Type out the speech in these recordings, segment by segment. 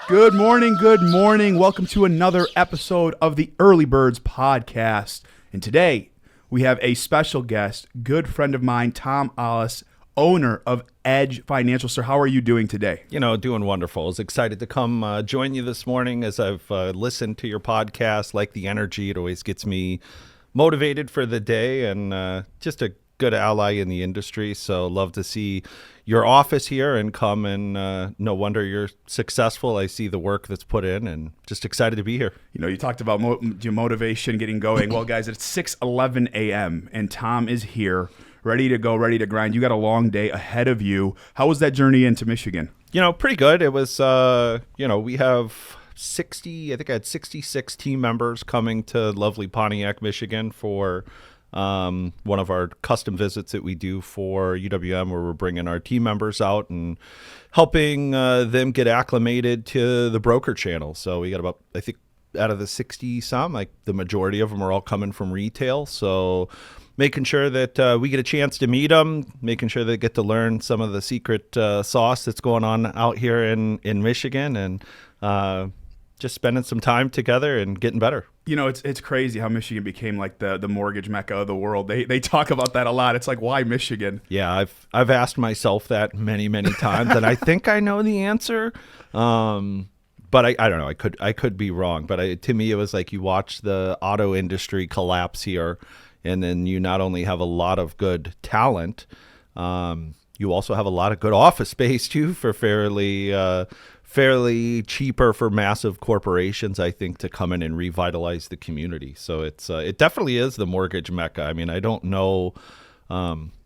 Good morning, good morning. Welcome to another episode of the Early Birds podcast. And today we have a special guest, good friend of mine, Tom Ahles, owner of Edge Financial. Sir, how are you doing today? Doing wonderful. I was excited to come join you this morning as I've listened to your podcast, like the energy. It always gets me motivated for the day and just a good ally in the industry. So love to see your office here and come and no wonder you're successful. I see the work that's put in and just excited to be here. You know, you talked about your motivation getting going. Well, guys, it's 6:11 a.m. and Tom is here, ready to go, ready to grind. You got a long day ahead of you. How was that journey into Michigan? Pretty good. It was, we have 60, I think I had 66 team members coming to lovely Pontiac, Michigan for one of our custom visits that we do for UWM, where we're bringing our team members out and helping them get acclimated to the broker channel. So we got about, I think, out of the 60 some, like the majority of them are all coming from retail. So making sure that we get a chance to meet them, making sure they get to learn some of the secret sauce that's going on out here in Michigan, and just spending some time together and getting better. You know, it's crazy how Michigan became like the mortgage mecca of the world. They talk about that a lot. It's like, why Michigan? Yeah, I've asked myself that many times, and I think I know the answer. But I don't know. I could be wrong. But to me, it was like you watch the auto industry collapse here, and then you not only have a lot of good talent, you also have a lot of good office space too for fairly cheaper for massive corporations, I think, to come in and revitalize the community. So it definitely is the mortgage mecca. I mean, I don't know.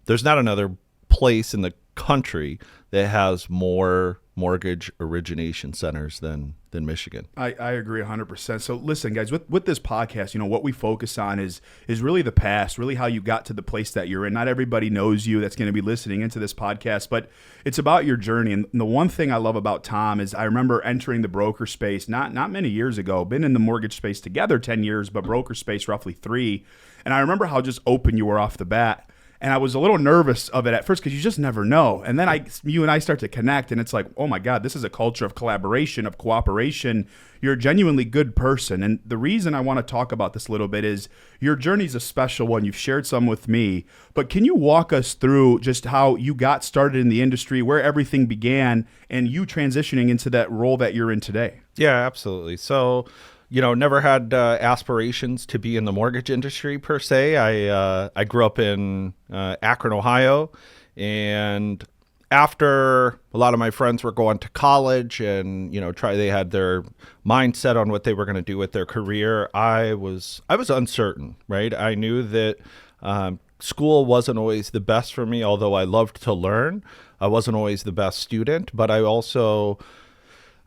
There's not another place in the country that has more mortgage origination centers than Michigan. I agree 100%. So listen, guys, with this podcast, you know, what we focus on is really the past, really how you got to the place that you're in. Not everybody knows you that's going to be listening into this podcast, but it's about your journey. And the one thing I love about Tom is I remember entering the broker space not many years ago, been in the mortgage space together 10 years, but broker space roughly 3. And I remember how just open you were off the bat. And I was a little nervous of it at first because you just never know. And then you and I start to connect, and it's like, oh my God, this is a culture of collaboration, of cooperation. You're a genuinely good person. And the reason I want to talk about this a little bit is your journey's a special one. You've shared some with me. But can you walk us through just how you got started in the industry, where everything began, and you transitioning into that role that you're in today? Yeah, absolutely. So never had aspirations to be in the mortgage industry per se. I grew up in Akron, Ohio, and after a lot of my friends were going to college and they had their mindset on what they were going to do with their career, I was uncertain, right? I knew that school wasn't always the best for me, although I loved to learn. I wasn't always the best student, but I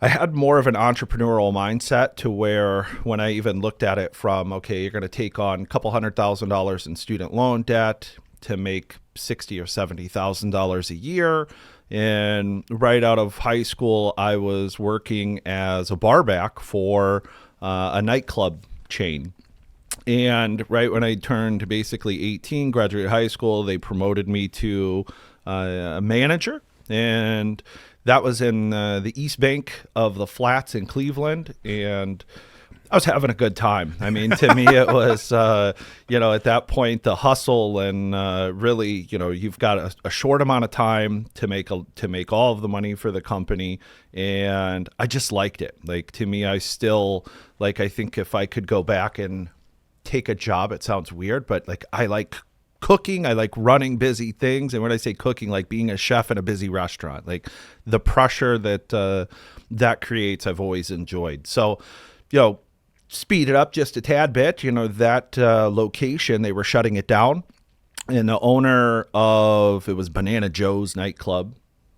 had more of an entrepreneurial mindset to where when I even looked at it from, okay, you're going to take on a couple $100,000 in student loan debt to make $60,000 or $70,000 a year. And right out of high school, I was working as a barback for a nightclub chain. And right when I turned basically 18, graduated high school, they promoted me to a manager. And that was in the East Bank of the Flats in Cleveland, and I was having a good time. I mean, to me, it was, at that point, the hustle and really, you've got a short amount of time to make all of the money for the company, and I just liked it. Like, to me, I still, I think if I could go back and take a job, it sounds weird, but I like cooking. I like running busy things. And when I say cooking, like being a chef in a busy restaurant, like the pressure that creates, I've always enjoyed. So, speed it up just a tad bit, that location, they were shutting it down. And the owner of, it was Banana Joe's nightclub.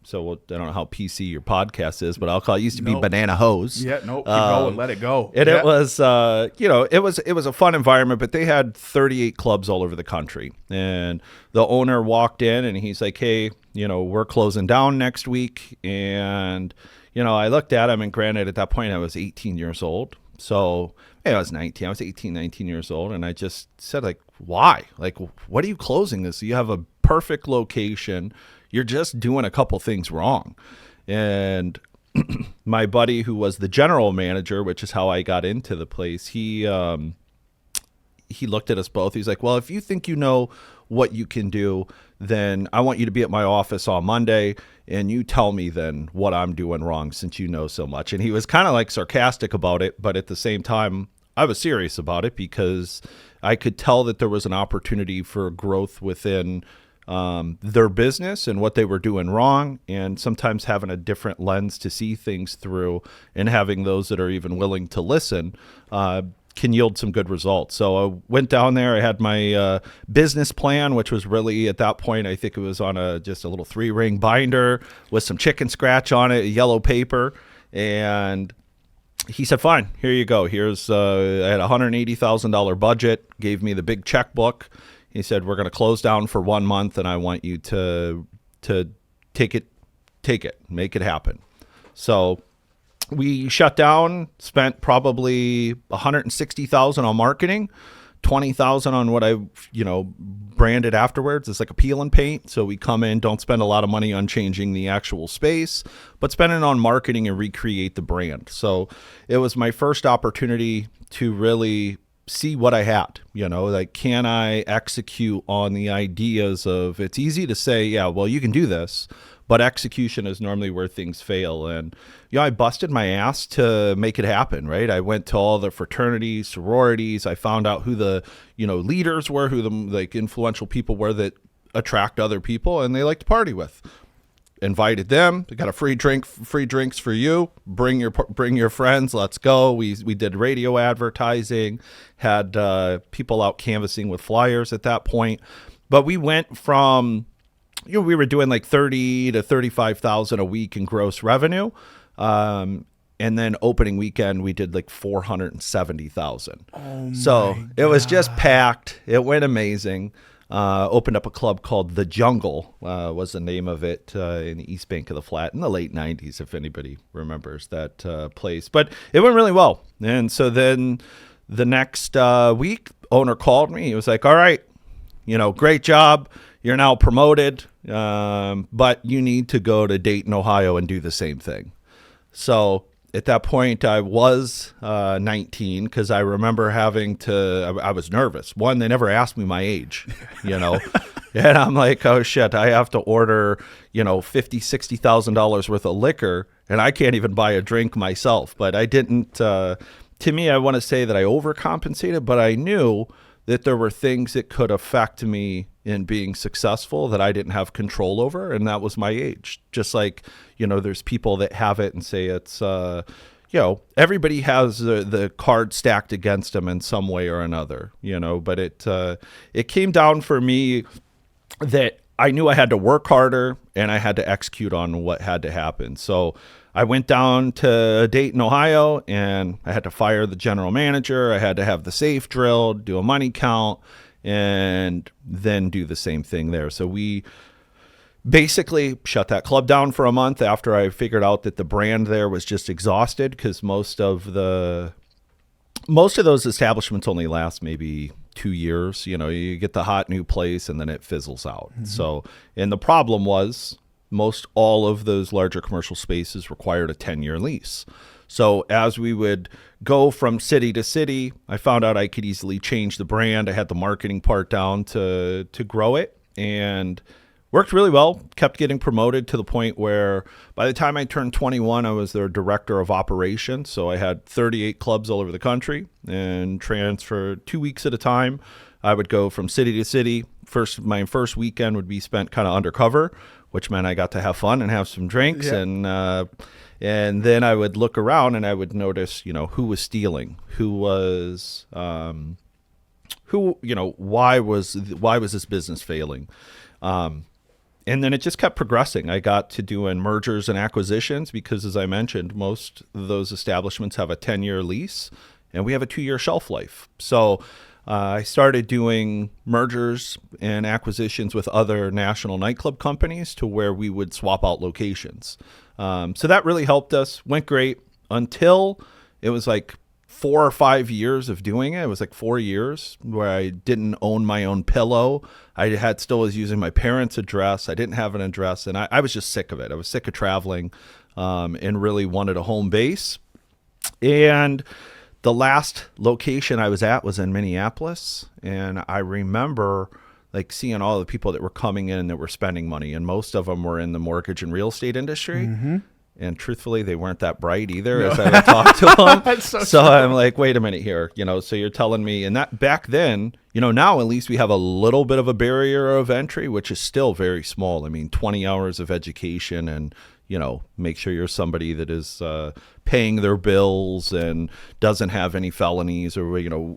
So I don't know how PC your podcast is, but I'll call it, used to be Banana Hose. Yeah, no, keep going, let it go. And it was, it was a fun environment, but they had 38 clubs all over the country. And the owner walked in and he's like, hey, we're closing down next week. And, I looked at him, and granted, at that point I was 18 years old. So I was 19. I was 18, 19 years old. And I just said, why? What are you closing this? You have a perfect location. You're just doing a couple things wrong. And my buddy who was the general manager, which is how I got into the place, he looked at us both. He's like, well, if you think you know what you can do, then I want you to be at my office on Monday and you tell me then what I'm doing wrong since you know so much. And he was kind of like sarcastic about it, but at the same time, I was serious about it because I could tell that there was an opportunity for growth within their business and what they were doing wrong, and sometimes having a different lens to see things through and having those that are even willing to listen can yield some good results. So I went down there. I had my business plan, which was really at that point, I think it was on just a little 3-ring binder with some chicken scratch on it, yellow paper. And he said, fine, here you go. Here's, I had a $180,000 budget, gave me the big checkbook. He said, we're going to close down for 1 month and I want you to take it, make it happen. So we shut down, spent probably $160,000 on marketing, $20,000 on what I, branded afterwards. It's like a peel and paint. So we come in, don't spend a lot of money on changing the actual space, but spend it on marketing and recreate the brand. So it was my first opportunity to really see what I had, like, can I execute on the ideas of, it's easy to say, yeah, well, you can do this, but execution is normally where things fail. And, I busted my ass to make it happen, right? I went to all the fraternities, sororities. I found out who the, leaders were, who the influential people were that attract other people and they like to party with. Invited them. They got a free drinks for you. Bring your friends. Let's go. We did radio advertising, had people out canvassing with flyers at that point. But we went from, we were doing like 30 to 35,000 a week in gross revenue. And then opening weekend, we did like 470,000. So it was just packed. It went amazing. Opened up a club called The Jungle, was the name of it, in the East Bank of the Flat in the late 90s, if anybody remembers that place. But it went really well. And so then the next week, owner called me. He was like, all right, great job. You're now promoted, but you need to go to Dayton, Ohio and do the same thing. So at that point, I was 19 because I remember I was nervous. One, they never asked me my age, and I'm like, oh, shit, I have to order, $50,000, $60,000 worth of liquor, and I can't even buy a drink myself. But I didn't, to me, I want to say that I overcompensated, but I knew that there were things that could affect me in being successful that I didn't have control over, and that was my age. Just like, there's people that have it and say it's, everybody has the card stacked against them in some way or another, but it came down for me that I knew I had to work harder and I had to execute on what had to happen. So I went down to Dayton, Ohio, and I had to fire the general manager. I had to have the safe drilled, do a money count, and then do the same thing there. So we basically shut that club down for a month after I figured out that the brand there was just exhausted, because most of those establishments only last maybe 2 years. You get the hot new place and then it fizzles out. Mm-hmm. So, and the problem was most all of those larger commercial spaces required a 10-year lease. So as we would go from city to city, I found out I could easily change the brand. I had the marketing part down to grow it, and worked really well. Kept getting promoted to the point where by the time I turned 21, I was their director of operations. So I had 38 clubs all over the country and transferred 2 weeks at a time. I would go from city to city. My first weekend would be spent kind of undercover, which meant I got to have fun and have some drinks. Yeah. And then I would look around and I would notice, who was stealing, why was this business failing? And then it just kept progressing. I got to doing mergers and acquisitions because, as I mentioned, most of those establishments have a 10-year lease and we have a 2-year shelf life. So I started doing mergers and acquisitions with other national nightclub companies to where we would swap out locations. So that really helped us. Went great until it was like 4 or 5 years of doing it. It was like 4 years where I didn't own my own pillow. I still was using my parents' address. I didn't have an address, and I was just sick of it. I was sick of traveling. and really wanted a home base. And the last location I was at was in Minneapolis. And I remember like seeing all the people that were coming in that were spending money. And most of them were in the mortgage and real estate industry. Mm-hmm. And truthfully, they weren't that bright either as I would talk to them. That's so I'm like, wait a minute here. So you're telling me, and that back then, now at least we have a little bit of a barrier of entry, which is still very small. I mean, 20 hours of education and, make sure you're somebody that is paying their bills and doesn't have any felonies or,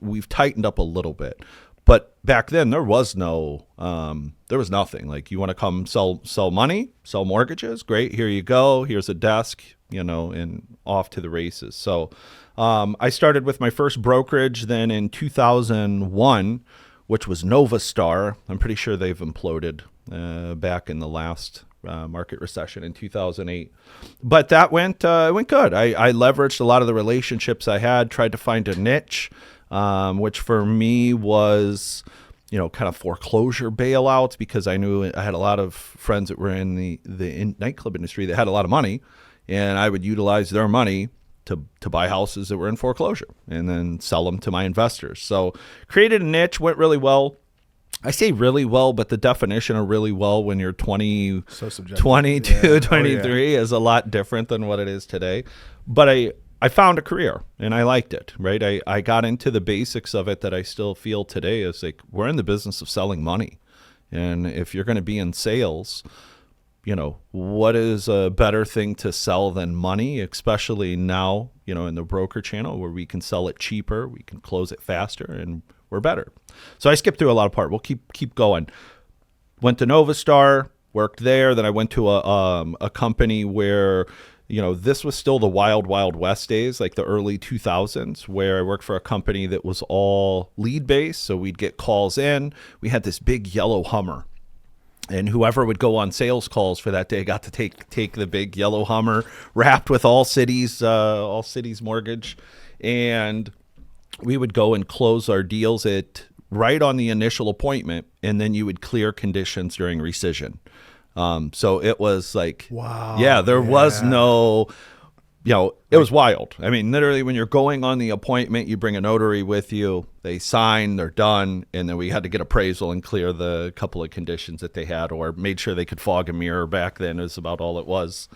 we've tightened up a little bit. But back then there was nothing. Like, you want to come sell money, sell mortgages? Great. Here you go. Here's a desk, and off to the races. So I started with my first brokerage then in 2001, which was Nova Star. I'm pretty sure they've imploded back in the last market recession in 2008. But that went good. I leveraged a lot of the relationships I had, tried to find a niche, which for me was, kind of foreclosure bailouts, because I knew I had a lot of friends that were in the nightclub industry that had a lot of money, and I would utilize their money to buy houses that were in foreclosure and then sell them to my investors. So created a niche, went really well. I say really well, but the definition of really well when you're 20, so subjective. 22, yeah. 23 is a lot different than what it is today. But I found a career and I liked it, right? I got into the basics of it that I still feel today is like, we're in the business of selling money. And if you're going to be in sales, what is a better thing to sell than money, especially now, in the broker channel where we can sell it cheaper, we can close it faster, and we're better. So I skipped through a lot of part. We'll keep going. Went to Nova Star, worked there. Then I went to a company where, this was still the wild, wild west days, like the early 2000s, where I worked for a company that was all lead based. So we'd get calls in. We had this big yellow Hummer. And whoever would go on sales calls for that day got to take the big yellow Hummer wrapped with all cities mortgage. And we would go and close our deals right on the initial appointment. And then you would clear conditions during rescission. So it was like, wow. Yeah, there was no, it was wild. I mean, literally when you're going on the appointment, you bring a notary with you, they sign, they're done. And then we had to get appraisal and clear the couple of conditions that they had, or made sure they could fog a mirror back then is about all it was.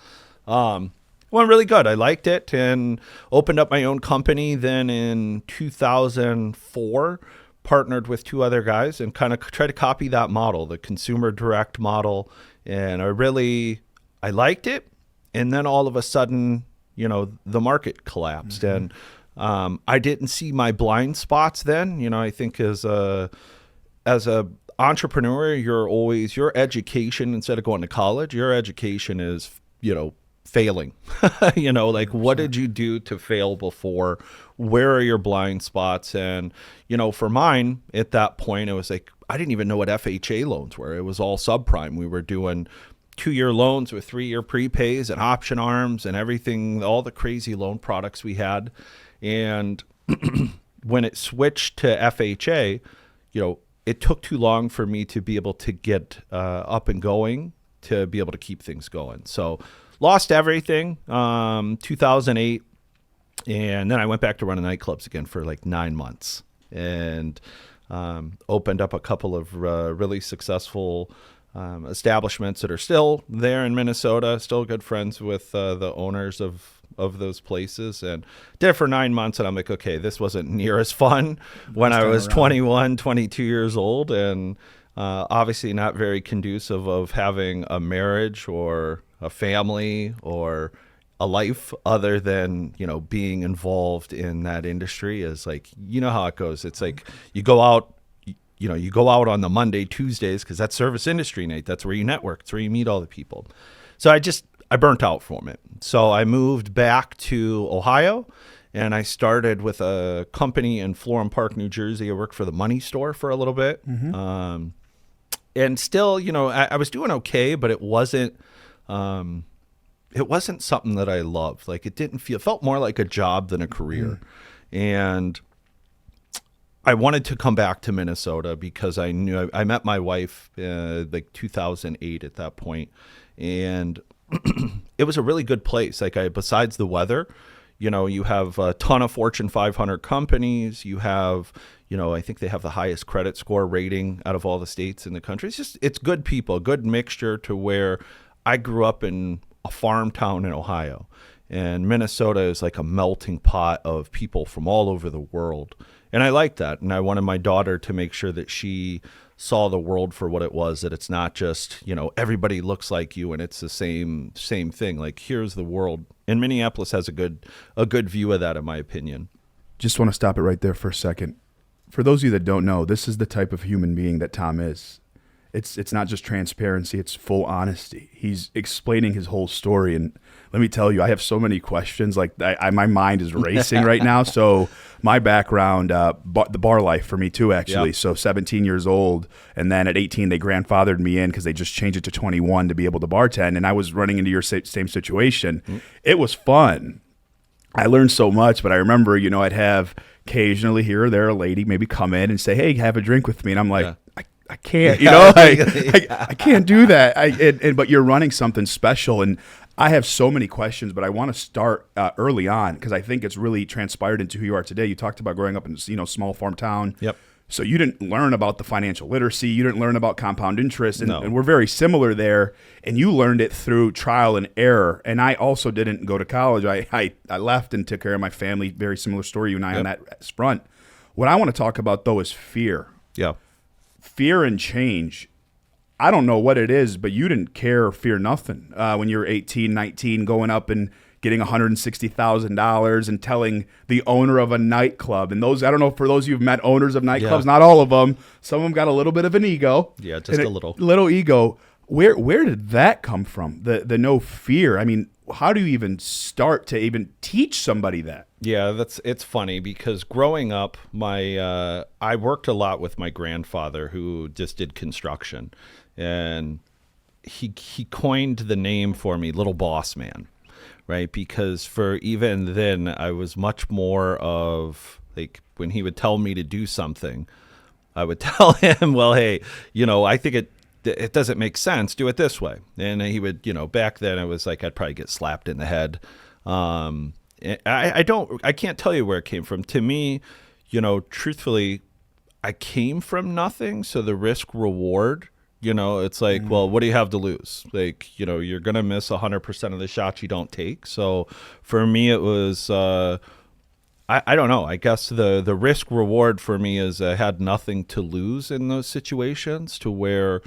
Went really good. I liked it and opened up my own company. Then in 2004, partnered with two other guys and kind of tried to copy that model, the consumer direct model. And I liked it. And then all of a sudden, the market collapsed. Mm-hmm. And I didn't see my blind spots then. I think as a entrepreneur, your education, instead of going to college, your education is, failing. What did you do to fail before? Where are your blind spots? And, for mine at that point, it was like, I didn't even know what FHA loans were. It was all subprime. We were doing 2-year loans with 3-year prepays and option arms and everything, all the crazy loan products we had. And when it switched to FHA, it took too long for me to be able to get up and going to be able to keep things going. So lost everything, 2008. And then I went back to running nightclubs again for like 9 months and opened up a couple of really successful establishments that are still there in Minnesota, still good friends with the owners of those places, and did it for 9 months. And I'm like, okay, this wasn't near as fun when I was 21, 22 years old, and obviously not very conducive of having a marriage or a family or a life other than, being involved in that industry. Is like, how it goes. It's like you go out on the Monday, Tuesdays, because that's service industry, Nate. That's where you network. That's where you meet all the people. So I burnt out from it. So I moved back to Ohio, and I started with a company in Florham Park, New Jersey. I worked for the Money Store for a little bit. Mm-hmm. And still, I was doing okay, but it wasn't something that I loved. Like, it felt more like a job than a career. Mm-hmm. And I wanted to come back to Minnesota because I knew I met my wife like 2008 at that point, and it was a really good place. Like besides the weather, you have a ton of Fortune 500 companies. You have, I think they have the highest credit score rating out of all the states in the country. It's good people, a good mixture to where I grew up in a farm town in Ohio. And Minnesota is like a melting pot of people from all over the world. And I like that. And I wanted my daughter to make sure that she saw the world for what it was, that it's not just, everybody looks like you and it's the same thing. Like, here's the world. And Minneapolis has a good view of that, in my opinion. Just want to stop it right there for a second. For those of you that don't know, this is the type of human being that Tom is. It's not just transparency, it's full honesty. He's explaining his whole story, and let me tell you, I have so many questions. Like my mind is racing right now. So my background, the bar life for me too, actually. Yep. So 17 years old, and then at 18 they grandfathered me in because they just changed it to 21 to be able to bartend, and I was running into your same situation. Mm-hmm. It was fun. I learned so much, but I remember, I'd have occasionally here or there a lady maybe come in and say, "Hey, have a drink with me," and I'm like, I can't, I can't do that. But you're running something special, and I have so many questions, but I want to start early on because I think it's really transpired into who you are today. You talked about growing up in small farm town. Yep. So you didn't learn about the financial literacy. You didn't learn about compound interest, and we're very similar there. And you learned it through trial and error. And I also didn't go to college. I left and took care of my family. Very similar story, you and I on that front. What I want to talk about though is fear. Yeah. Fear and change. I don't know what it is, but you didn't care or fear nothing when you were 18, 19, going up and getting $160,000 and telling the owner of a nightclub. And those, I don't know, for those of you who've met owners of nightclubs, not all of them, some of them got a little bit of an ego. Yeah, just a little. Little ego. Where did that come from? The no fear. I mean, how do you even start to even teach somebody that? Yeah, it's funny because growing up, I worked a lot with my grandfather who just did construction, and he coined the name for me, Little Boss Man, right? Because for even then, I was much more of like when he would tell me to do something, I would tell him, well, hey, I think it doesn't make sense. Do it this way. And he would, back then it was like I'd probably get slapped in the head. I can't tell you where it came from. To me, truthfully, I came from nothing. So the risk reward, it's like, well, what do you have to lose? Like, you're going to miss 100% of the shots you don't take. So for me, it was, I don't know. I guess the risk reward for me is I had nothing to lose in those situations to where,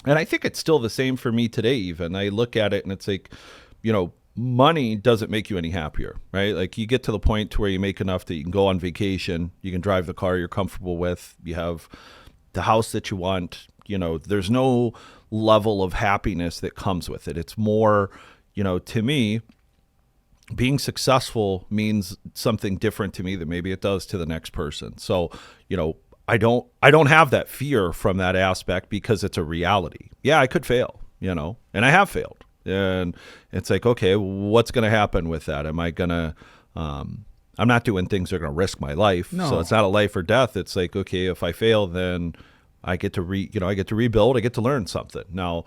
and I think it's still the same for me today. Even I look at it and it's like, money doesn't make you any happier, right? Like you get to the point to where you make enough that you can go on vacation, you can drive the car you're comfortable with, you have the house that you want, there's no level of happiness that comes with it. It's more, to me, being successful means something different to me than maybe it does to the next person. So, I don't have that fear from that aspect because it's a reality. Yeah, I could fail, and I have failed. And it's like, okay, what's going to happen with that? Am I going to, I'm not doing things that are going to risk my life. No. So it's not a life or death. It's like, okay, if I fail, then I get to I get to rebuild. I get to learn something. Now,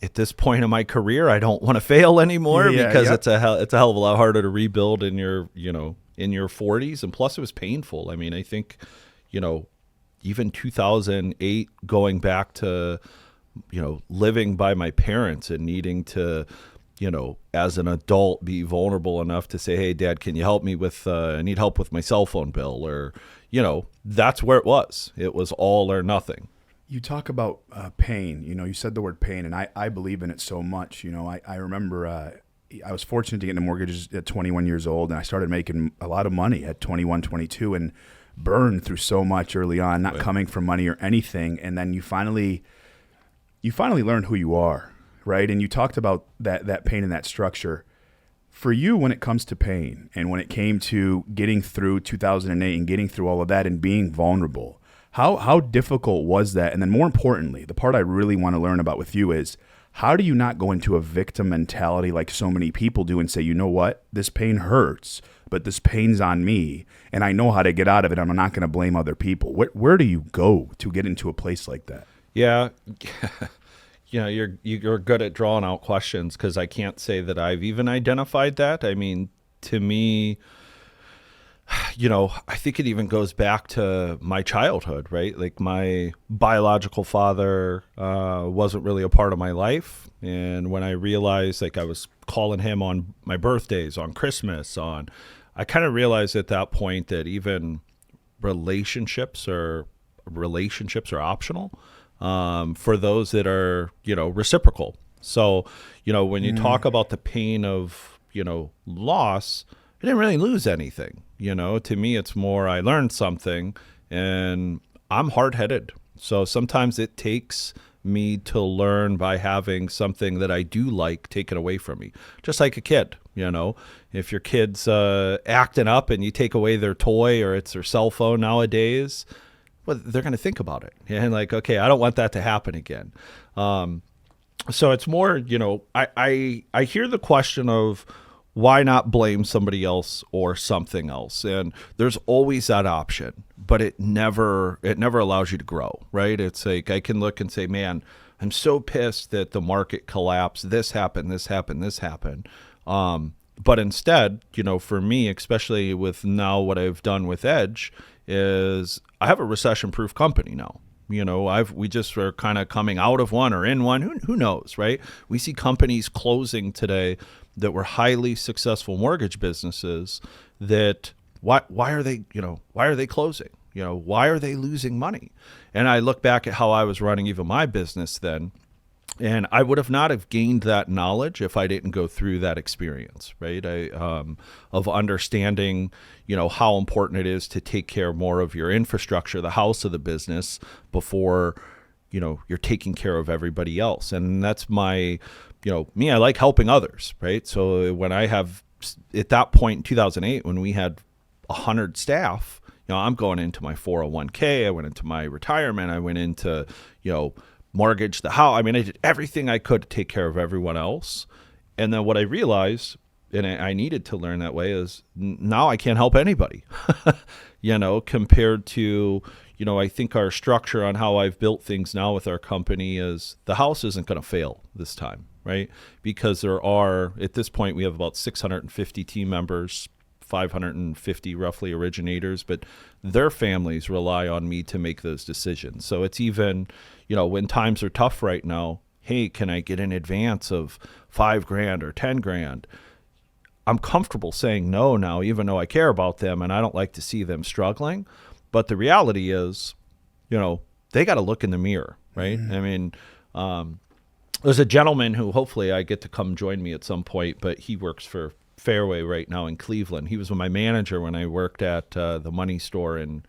at this point in my career, I don't want to fail anymore because it's a hell of a lot harder to rebuild in your, in your 40s. And plus it was painful. I mean, I think, even 2008 going back to, living by my parents and needing to, as an adult be vulnerable enough to say, hey, Dad, can you help me with, I need help with my cell phone bill, or, that's where it was. It was all or nothing. You talk about pain, you said the word pain, and I believe in it so much. I remember I was fortunate to get into mortgages at 21 years old, and I started making a lot of money at 21, 22, and burned through so much early on, not coming from money or anything. And then you finally learn who you are, right? And you talked about that pain and that structure. For you, when it comes to pain and when it came to getting through 2008 and getting through all of that and being vulnerable, how difficult was that? And then more importantly, the part I really want to learn about with you is, how do you not go into a victim mentality like so many people do and say, you know what, this pain hurts, but this pain's on me and I know how to get out of it. I'm not going to blame other people. Where do you go to get into a place like that? Yeah. you're good at drawing out questions, because I can't say that I've even identified that. I mean, to me, I think it even goes back to my childhood, right? Like, my biological father wasn't really a part of my life. And when I realized, like, I was calling him on my birthdays, on Christmas, I kind of realized at that point that even relationships are optional for those that are, reciprocal. So, when you talk about the pain of, loss, I didn't really lose anything. To me, it's more, I learned something, and I'm hard-headed. So sometimes it takes me to learn by having something that I do like taken away from me. Just like a kid, if your kid's acting up and you take away their toy or it's their cell phone nowadays, well, they're going to think about it. And like, okay, I don't want that to happen again. So it's more, I hear the question of, why not blame somebody else or something else? And there's always that option, but it never allows you to grow, right? It's like, I can look and say, man, I'm so pissed that the market collapsed. This happened, this happened, this happened. But instead, for me, especially with now what I've done with Edge, is I have a recession-proof company now. We just are kind of coming out of one or in one. Who knows, right? We see companies closing today that were highly successful mortgage businesses. That why are they closing? Why are they losing money? And I look back at how I was running even my business then, and I would have not have gained that knowledge if I didn't go through that experience, right? Of understanding, how important it is to take care more of your infrastructure, the house of the business, before, you're taking care of everybody else. And that's my, me, I like helping others, right? So when I have, at that point in 2008, when we had 100 staff, I'm going into my 401k, I went into my retirement, I went into, mortgage the house. I mean, I did everything I could to take care of everyone else. And then what I realized, and I needed to learn that way, is now I can't help anybody, compared to, I think our structure on how I've built things now with our company is the house isn't going to fail this time, right? Because there are, at this point, we have about 650 team members, 550 roughly originators, but their families rely on me to make those decisions. So it's even, when times are tough right now, hey, can I get an advance of $5,000 or $10,000? I'm comfortable saying no now, even though I care about them and I don't like to see them struggling. But the reality is, they got to look in the mirror, right? Mm-hmm. I mean, there's a gentleman who hopefully I get to come join me at some point, but he works for Fairway right now in Cleveland. He was my manager when I worked at the money store in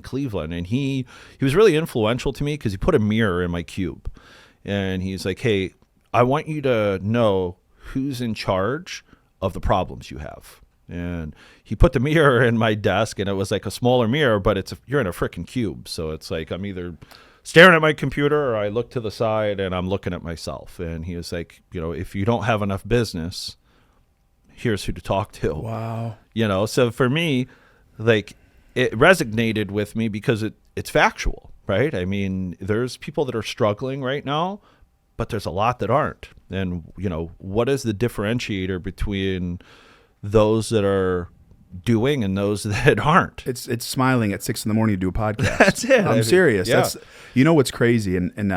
Cleveland, and he was really influential to me because he put a mirror in my cube, and he's like, hey, I want you to know who's in charge of the problems you have. And he put the mirror in my desk, and it was like a smaller mirror, but you're in a freaking cube, so it's like I'm either staring at my computer or I look to the side and I'm looking at myself. And he was like, if you don't have enough business, here's who to talk to. Wow. So for me, like, it resonated with me because it's factual, right? I mean, there's people that are struggling right now, but there's a lot that aren't. And, what is the differentiator between those that are doing and those that aren't? It's smiling at 6 a.m. to do a podcast. That's it. I'm serious. Yeah. That's, what's crazy. And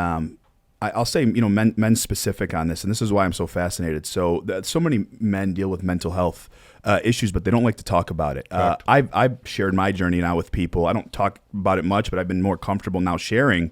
I'll say, men specific on this, and this is why I'm so fascinated. So many men deal with mental health issues, but they don't like to talk about it. I've shared my journey now with people. I don't talk about it much, but I've been more comfortable now sharing.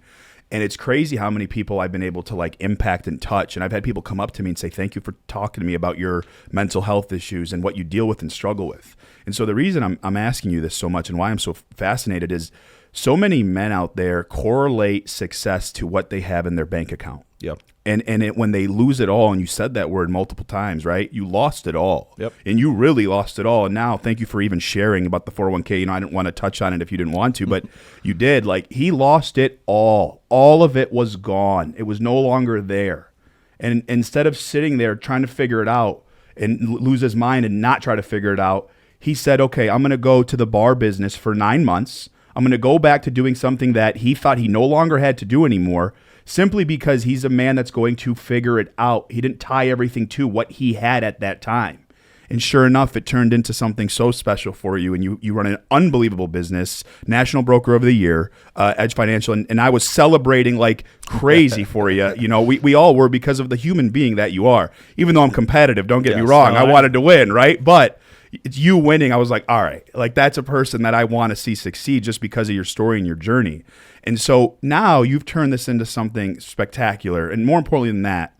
And it's crazy how many people I've been able to like impact and touch. And I've had people come up to me and say, thank you for talking to me about your mental health issues and what you deal with and struggle with. And so the reason I'm asking you this so much and why I'm so fascinated is so many men out there correlate success to what they have in their bank account. Yep. And when they lose it all, and you said that word multiple times, right? You lost it all. Yep. And you really lost it all. And now, thank you for even sharing about the 401k. I didn't want to touch on it if you didn't want to, but you did. Like, he lost it all. All of it was gone. It was no longer there. And instead of sitting there trying to figure it out and lose his mind and not try to figure it out, he said, okay, I'm going to go to the bar business for 9 months. I'm going to go back to doing something that he thought he no longer had to do anymore. simply because he's a man that's going to figure it out. He didn't tie everything to what he had at that time. And sure enough, it turned into something so special for you. And you run an unbelievable business, National Broker of the Year, Edge Financial. And I was celebrating like crazy for you. You know, we all were, because of the human being that you are. Even though I'm competitive, don't get me wrong. I wanted to win, right? But it's you winning. I was like, all right, like that's a person that I want to see succeed just because of your story and your journey. And so now you've turned this into something spectacular. And more importantly than that,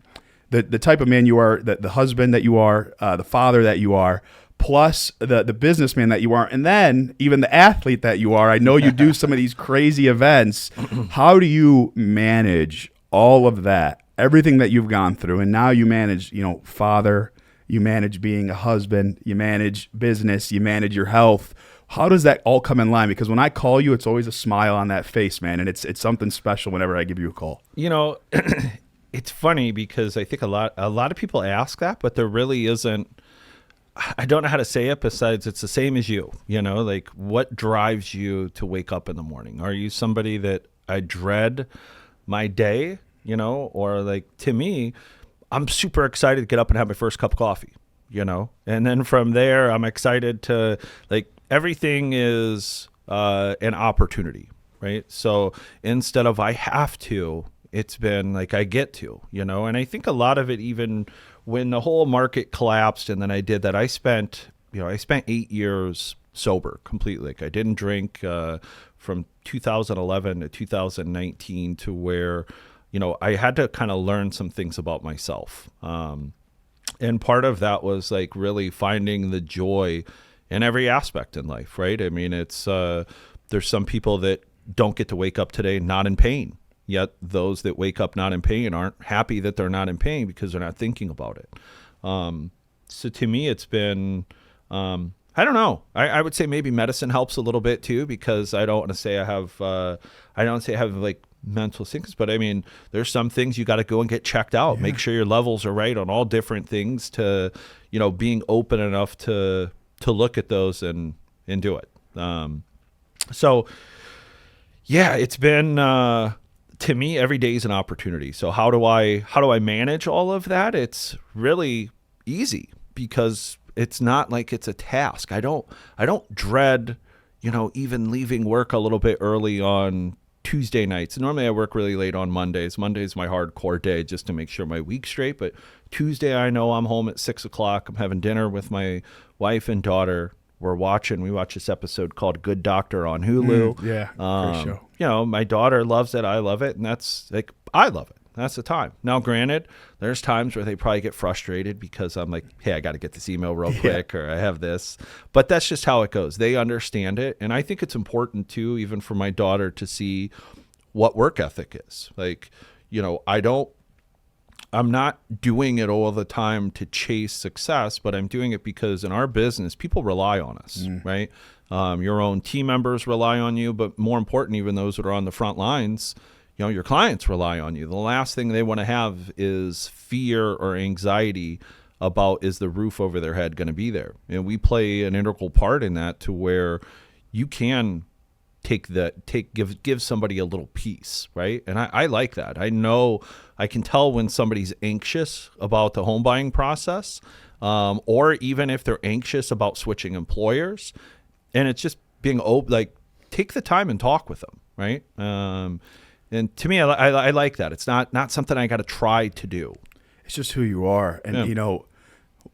the type of man you are, the husband that you are, the father that you are, plus the businessman that you are, and then even the athlete that you are. I know you do some of these crazy events. How do you manage all of that, everything that you've gone through? And now you manage, you know, father, you manage being a husband, you manage business, you manage your health. How does that all come in line? Because when I call you, it's always a smile on that face, man. And it's something special whenever I give you a call. You know, it's funny because I think a lot of people ask that, but there really isn't. I don't know how to say it besides it's the same as you. You know, like what drives you to wake up in the morning? Are you somebody that I dread my day? You know, or like to me, I'm super excited to get up and have my first cup of coffee. You know, and then from there, I'm excited to like everything is an opportunity, right? So instead of I have to. It's been like I get to, you know, and I think a lot of it, even when the whole market collapsed and then I did that, I spent 8 years sober completely. Like I didn't drink from 2011 to 2019 to where, you know, I had to kind of learn some things about myself. And part of that was like really finding the joy in every aspect in life, right? I mean, it's there's some people that don't get to wake up today not in pain. Yet those that wake up not in pain aren't happy that they're not in pain because they're not thinking about it. So to me, it's been, I don't know. I would say maybe medicine helps a little bit too, because I don't want to say I have like mental things, but I mean, there's some things you got to go and get checked out, make sure your levels are right on all different things to, you know, being open enough to look at those and do it. So yeah, it's been, to me, every day is an opportunity. So how do I manage all of that? It's really easy because it's not like it's a task. I don't dread, you know, even leaving work a little bit early on Tuesday nights. Normally I work really late on Mondays. Monday's my hardcore day just to make sure my week's straight. But Tuesday, I know I'm home at 6:00. I'm having dinner with my wife and daughter. We watch this episode called Good Doctor on Hulu. Great show. You know, my daughter loves it. I love it. And that's like, I love it. That's the time. Now, granted, there's times where they probably get frustrated because I'm like, hey, I got to get this email real quick, or I have this. But that's just how it goes. They understand it. And I think it's important too, even for my daughter to see what work ethic is. Like, you know, I'm not doing it all the time to chase success, but I'm doing it because in our business, people rely on us, right? Your own team members rely on you, but more important, even those that are on the front lines, you know, your clients rely on you. The last thing they want to have is fear or anxiety about, is the roof over their head going to be there? And we play an integral part in that, to where you can give somebody a little peace, right? And I like that. I know I can tell when somebody's anxious about the home buying process, or even if they're anxious about switching employers, and it's just being open, like take the time and talk with them, right? And to me, I like that. It's not something I got to try to do. It's just who you are. And, you know,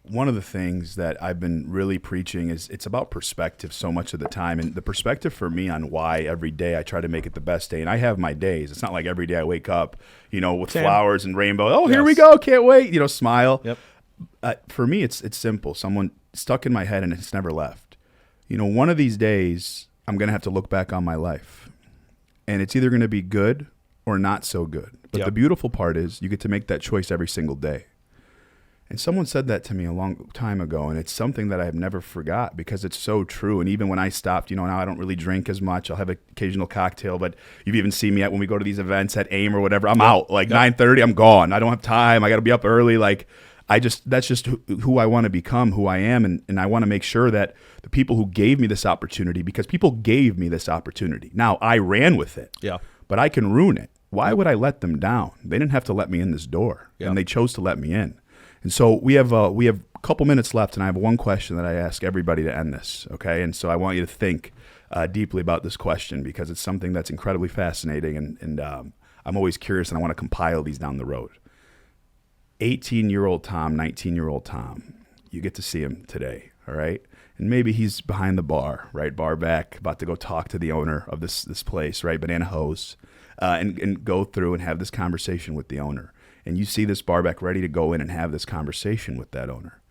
one of the things that I've been really preaching is it's about perspective so much of the time. And the perspective for me on why every day I try to make it the best day. And I have my days. It's not like every day I wake up, you know, with flowers and rainbow. Oh, here we go. Can't wait. You know, smile. Yep. For me, it's simple. Someone stuck in my head and it's never left. You know, one of these days I'm going to have to look back on my life. And it's either going to be good or not so good. But the beautiful part is you get to make that choice every single day. And someone said that to me a long time ago, and it's something that I have never forgot because it's so true. And even when I stopped, you know, now I don't really drink as much. I'll have an occasional cocktail, but you've even seen me when we go to these events at AIM or whatever, I'm out. Like 9:30, I'm gone. I don't have time. I got to be up early. Like that's just who I want to become, who I am. And I want to make sure that the people who gave me this opportunity, because people gave me this opportunity. Now I ran with it, but I can ruin it. why would I let them down? They didn't have to let me in this door, Yeah. and they chose to let me in. And so we have a couple minutes left, and I have one question that I ask everybody to end this, okay? And so I want you to think deeply about this question because it's something that's incredibly fascinating, and I'm always curious, and I want to compile these down the road. 18-year-old Tom, 19-year-old Tom, you get to see him today, all right? And maybe he's behind the bar, right? Bar back, about to go talk to the owner of this place, right? Banana Hose, and go through and have this conversation with the owner. And you see this bar back ready to go in and have this conversation with that owner.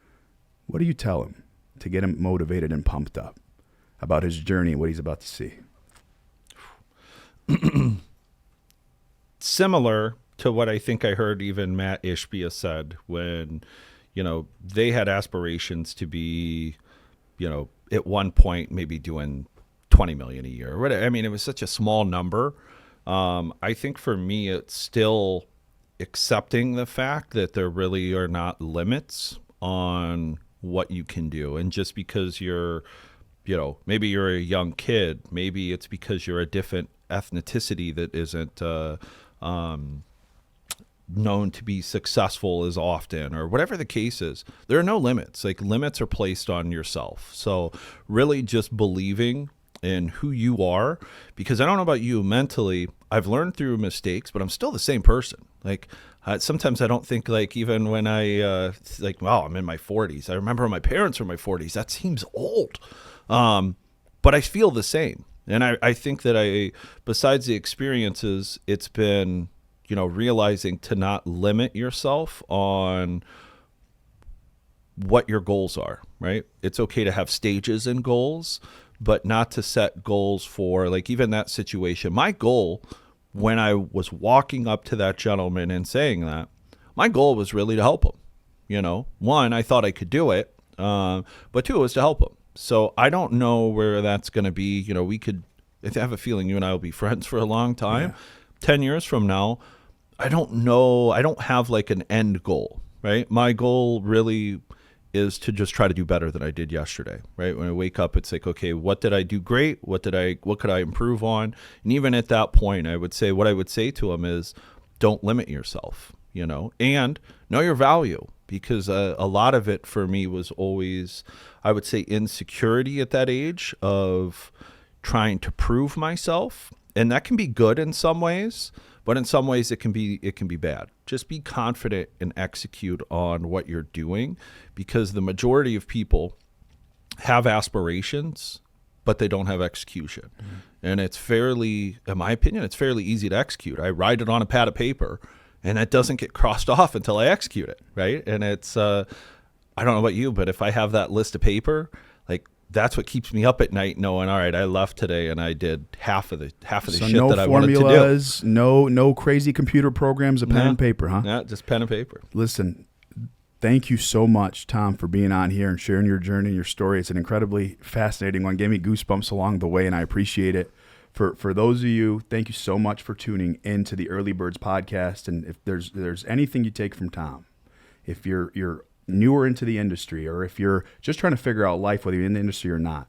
What do you tell him to get him motivated and pumped up about his journey and what he's about to see? Similar to what I think I heard even Matt Ishbia said when, they had aspirations to be, at one point maybe doing 20 million a year. I mean, it was such a small number. I think for me, it's still accepting the fact that there really are not limits on what you can do. And just because you're, maybe you're a young kid, maybe it's because you're a different ethnicity that isn't known to be successful as often, or whatever the case is. There are no limits. Like, limits are placed on yourself. So really just believing in who you are, because I don't know about you, mentally, I've learned through mistakes, but I'm still the same person. Like, sometimes I don't think, like, even when wow, I'm in my 40s. I remember when my parents were in my 40s. That seems old. But I feel the same. And I think that besides the experiences, it's been, realizing to not limit yourself on what your goals are, right? It's okay to have stages and goals, but not to set goals for, like, even that situation. My goal, when I was walking up to that gentleman and saying that, my goal was really to help him. One, I thought I could do it, but two, it was to help him. So I don't know where that's going to be. I have a feeling you and I will be friends for a long time. Yeah. 10 years from now, I don't know. I don't have like an end goal, right? My goal really is to just try to do better than I did yesterday, right? When I wake up, it's like, okay, what did I do great? What could I improve on? And even at that point, what I would say to him is, don't limit yourself, and know your value, because a lot of it for me was always, I would say, insecurity at that age of trying to prove myself. And that can be good in some ways, but in some ways it can be bad. Just be confident and execute on what you're doing, because the majority of people have aspirations, but they don't have execution. Mm-hmm. And it's fairly, in my opinion, it's fairly easy to execute. I write it on a pad of paper, and it doesn't get crossed off until I execute it, right? And it's, I don't know about you, but if I have that list of paper, like, that's what keeps me up at night, knowing, all right, I left today and I did half of the shit that I wanted to do. No formulas, no crazy computer programs, a pen and paper, huh? Yeah, just pen and paper. Listen, thank you so much, Tom, for being on here and sharing your journey and your story. It's an incredibly fascinating one. Gave me goosebumps along the way, and I appreciate it. For those of you, thank you so much for tuning into the Early Birds podcast. And if there's anything you take from Tom, if you're newer into the industry, or if you're just trying to figure out life, whether you're in the industry or not,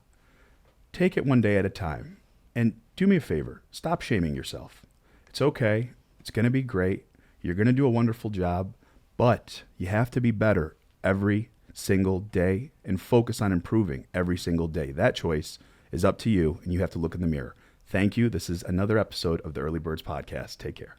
take it one day at a time. And do me a favor, stop shaming yourself. It's okay. It's going to be great. You're going to do a wonderful job, but you have to be better every single day and focus on improving every single day. That choice is up to you, and you have to look in the mirror. Thank you. This is another episode of the Early Birds podcast. Take care.